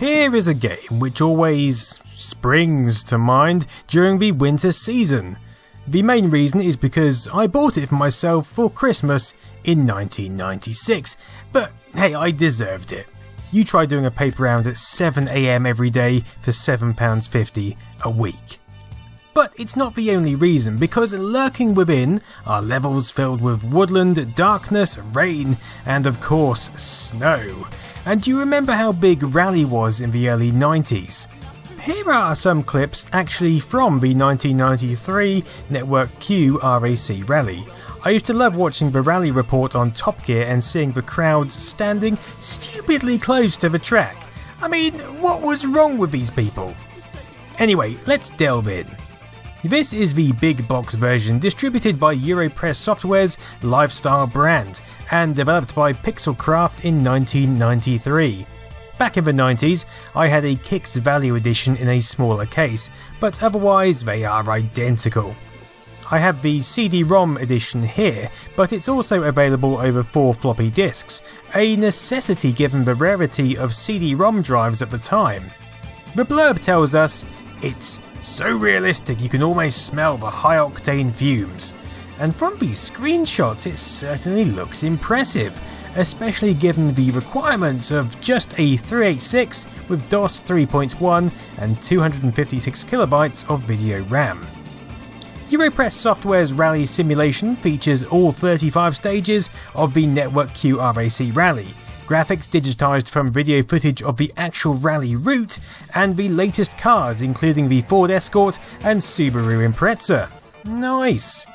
Here is a game which always springs to mind during the winter season. The main reason is because I bought it for myself for Christmas in 1996, but hey, I deserved it. You try doing a paper round at 7 AM every day for £7.50 a week. But it's not the only reason, because lurking within are levels filled with woodland, darkness, rain, and of course snow. And do you remember how big Rally was in the early 90s? Here are some clips actually from the 1993 Network Q RAC Rally. I used to love watching the rally report on Top Gear and seeing the crowds standing stupidly close to the track. I mean, what was wrong with these people? Anyway, let's delve in. This is the big box version distributed by Europress Software's lifestyle brand and developed by Pixelcraft in 1993. Back in the 90s, I had a Kixx Vario edition in a smaller case, but otherwise they are identical. I have the CD-ROM edition here, but it's also available over 4 floppy disks, a necessity given the rarity of CD-ROM drives at the time. The blurb tells us, "It's so realistic you can almost smell the high-octane fumes," and from these screenshots it certainly looks impressive, especially given the requirements of just a 386 with DOS 3.1 and 256KB of video RAM. Europress Software's rally simulation features all 35 stages of the Network Q RAC Rally, graphics digitised from video footage of the actual rally route, and the latest cars including the Ford Escort and Subaru Imprezas. Nice!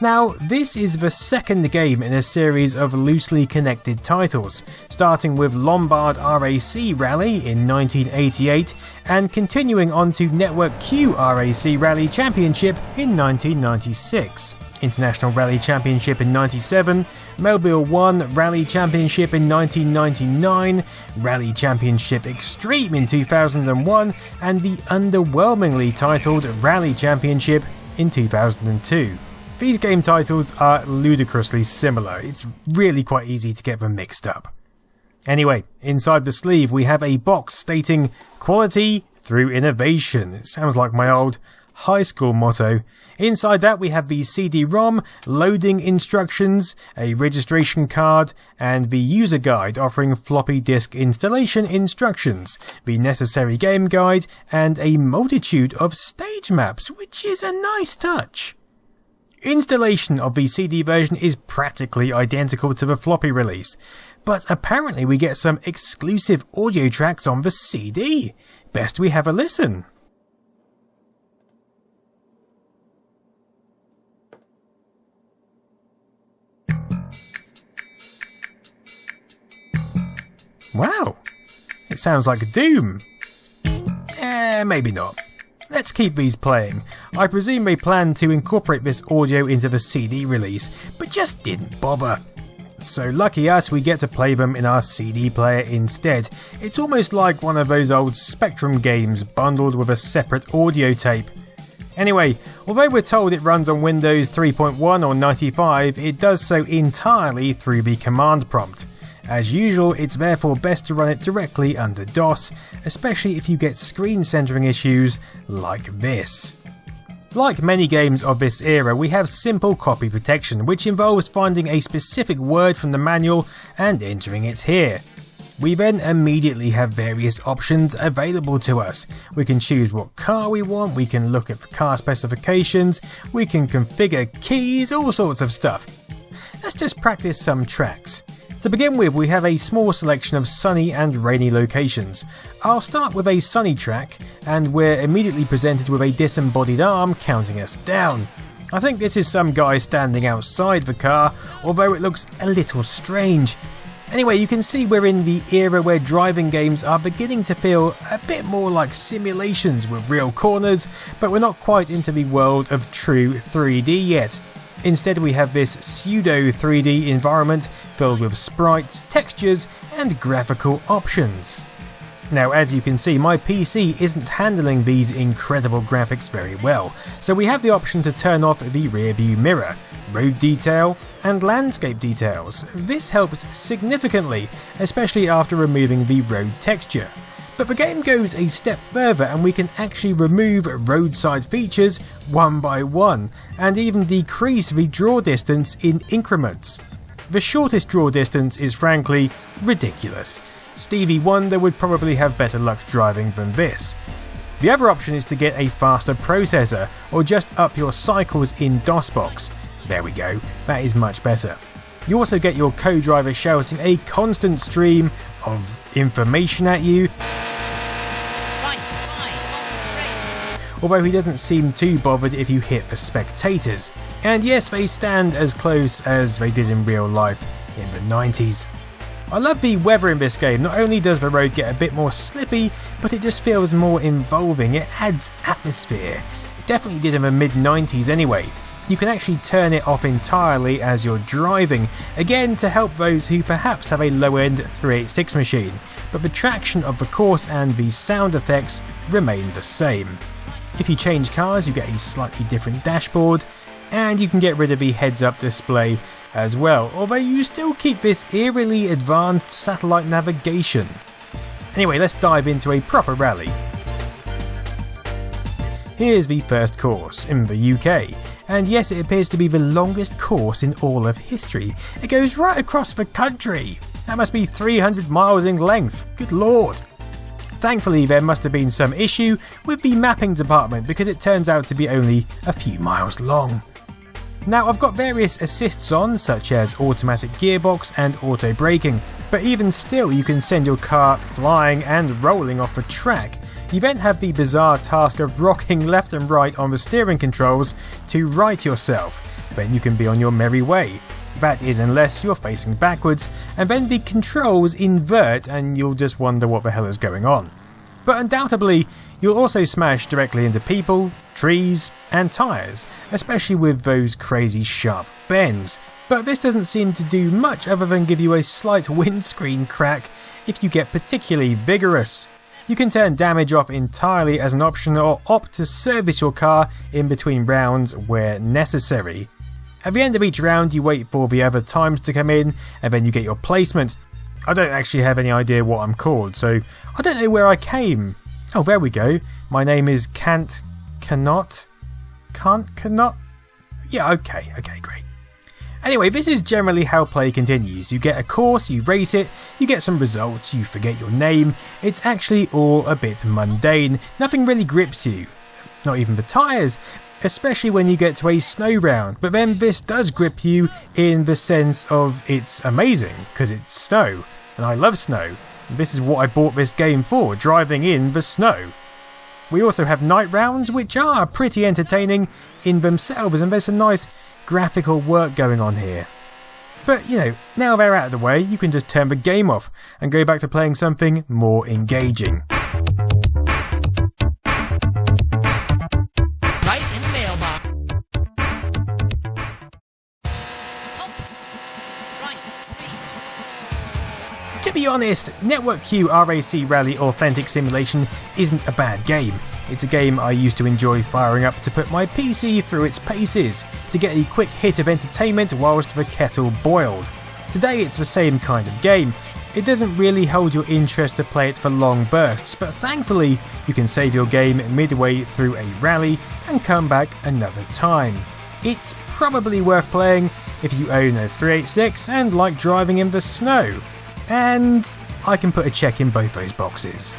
Now, this is the second game in a series of loosely connected titles, starting with Lombard RAC Rally in 1988 and continuing on to Network Q RAC Rally Championship in 1996, International Rally Championship in 97, Mobile 1 Rally Championship in 1999, Rally Championship Extreme in 2001, and the underwhelmingly titled Rally Championship in 2002. These game titles are ludicrously similar, it's really quite easy to get them mixed up. Anyway, inside the sleeve we have a box stating "Quality through Innovation." It sounds like my old high school motto. Inside that we have the CD-ROM, loading instructions, a registration card, and the user guide offering floppy disk installation instructions, the necessary game guide, and a multitude of stage maps, which is a nice touch. Installation of the CD version is practically identical to the floppy release, but apparently we get some exclusive audio tracks on the CD. Best we have a listen. Wow, it sounds like Doom. Maybe not. Let's keep these playing. I presume they plan to incorporate this audio into the CD release, but just didn't bother. So lucky us, we get to play them in our CD player instead. It's almost like one of those old Spectrum games bundled with a separate audio tape. Anyway, although we're told it runs on Windows 3.1 or 95, it does so entirely through the command prompt. As usual, it's therefore best to run it directly under DOS, especially if you get screen centering issues like this. Like many games of this era, we have simple copy protection, which involves finding a specific word from the manual and entering it here. We then immediately have various options available to us. We can choose what car we want, we can look at the car specifications, we can configure keys, all sorts of stuff. Let's just practice some tracks. To begin with, we have a small selection of sunny and rainy locations. I'll start with a sunny track, and we're immediately presented with a disembodied arm counting us down. I think this is some guy standing outside the car, although it looks a little strange. Anyway, you can see we're in the era where driving games are beginning to feel a bit more like simulations with real corners, but we're not quite into the world of true 3D yet. Instead we have this pseudo 3D environment filled with sprites, textures and graphical options. Now as you can see, my PC isn't handling these incredible graphics very well, so we have the option to turn off the rear view mirror, road detail and landscape details. This helps significantly, especially after removing the road texture. But the game goes a step further and we can actually remove roadside features one by one and even decrease the draw distance in increments. The shortest draw distance is frankly ridiculous. Stevie Wonder would probably have better luck driving than this. The other option is to get a faster processor or just up your cycles in DOSBox. There we go, that is much better. You also get your co-driver shouting a constant stream of information at you, although he doesn't seem too bothered if you hit the spectators. And yes, they stand as close as they did in real life in the 90s. I love the weather in this game. Not only does the road get a bit more slippy, but it just feels more involving. It adds atmosphere. It definitely did in the mid-90s anyway. You can actually turn it off entirely as you're driving, again to help those who perhaps have a low-end 386 machine, but the traction of the course and the sound effects remain the same. If you change cars, you get a slightly different dashboard, and you can get rid of the heads-up display as well, although you still keep this eerily advanced satellite navigation. Anyway, let's dive into a proper rally. Here's the first course in the UK, and yes, it appears to be the longest course in all of history. It goes right across the country. That must be 300 miles in length, good lord. Thankfully there must have been some issue with the mapping department because it turns out to be only a few miles long. Now I've got various assists on, such as automatic gearbox and auto braking, but even still you can send your car flying and rolling off the track. You then have the bizarre task of rocking left and right on the steering controls to right yourself, then you can be on your merry way. That is unless you're facing backwards, and then the controls invert and you'll just wonder what the hell is going on. But undoubtedly, you'll also smash directly into people, trees and tyres, especially with those crazy sharp bends. But this doesn't seem to do much other than give you a slight windscreen crack if you get particularly vigorous. You can turn damage off entirely as an option or opt to service your car in between rounds where necessary. At the end of each round you wait for the other times to come in and then you get your placement. I don't actually have any idea what I'm called, so I don't know where I came. Oh, there we go. My name is Cannot? Yeah, okay, great. Anyway, this is generally how play continues. You get a course, you race it, you get some results, you forget your name. It's actually all a bit mundane. Nothing really grips you. Not even the tyres, especially when you get to a snow round. But then this does grip you in the sense of it's amazing, because it's snow. And I love snow. And this is what I bought this game for, driving in the snow. We also have night rounds, which are pretty entertaining in themselves, and there's some nice graphical work going on here. But you know, now they're out of the way, you can just turn the game off and go back to playing something more engaging. Right in the mailbox. To be honest, Network Q RAC Rally Authentic Simulation isn't a bad game. It's a game I used to enjoy firing up to put my PC through its paces, to get a quick hit of entertainment whilst the kettle boiled. Today it's the same kind of game. It doesn't really hold your interest to play it for long bursts, but thankfully you can save your game midway through a rally and come back another time. It's probably worth playing if you own a 386 and like driving in the snow. And I can put a check in both those boxes.